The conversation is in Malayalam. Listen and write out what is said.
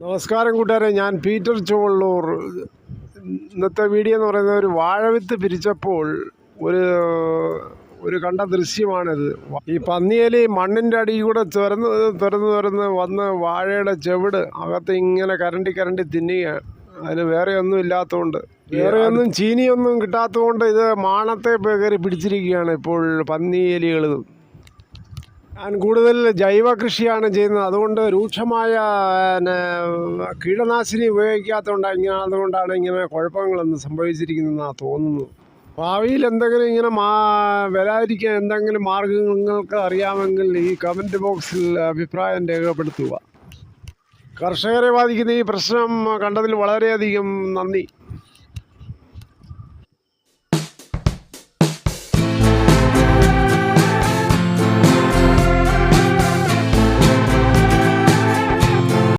നമസ്കാരം കൂട്ടുകാരെ, ഞാൻ പീറ്റർ ചുവള്ളൂർ. ഇന്നത്തെ വീഡിയോ എന്ന് പറയുന്നത് ഒരു വാഴവിത്ത് പിരിച്ചപ്പോൾ ഒരു കണ്ട ദൃശ്യമാണിത്. ഈ പന്നിയേലി മണ്ണിൻ്റെ അടിയിൽ കൂടെ തുറന്ന് വന്ന് വാഴയുടെ ചെവിട് അകത്ത് ഇങ്ങനെ കരണ്ടി തിന്നുകയാണ്. അതിന് വേറെ ഒന്നും ഇല്ലാത്തതുകൊണ്ട്, വേറെ ഒന്നും ചീനിയൊന്നും കിട്ടാത്തതുകൊണ്ട് ഇത് മാണത്തെ കയറി പിടിച്ചിരിക്കുകയാണ് ഇപ്പോൾ പന്നിയേലികൾ. ഞാൻ കൂടുതൽ ജൈവ കൃഷിയാണ് ചെയ്യുന്നത്. അതുകൊണ്ട് രൂക്ഷമായ കീടനാശിനി അതുകൊണ്ടാണ് ഇങ്ങനെ കുഴപ്പങ്ങളൊന്നും സംഭവിച്ചിരിക്കുന്നതെന്നാണ് തോന്നുന്നത്. ഭാവിയിൽ എന്തെങ്കിലും ഇങ്ങനെ വരാതിരിക്കാൻ എന്തെങ്കിലും മാർഗങ്ങൾക്ക് അറിയാമെങ്കിൽ ഈ കമൻറ്റ് ബോക്സിൽ അഭിപ്രായം രേഖപ്പെടുത്തുക. കർഷകരെ ബാധിക്കുന്ന ഈ പ്രശ്നം കണ്ടതിൽ വളരെയധികം നന്ദി.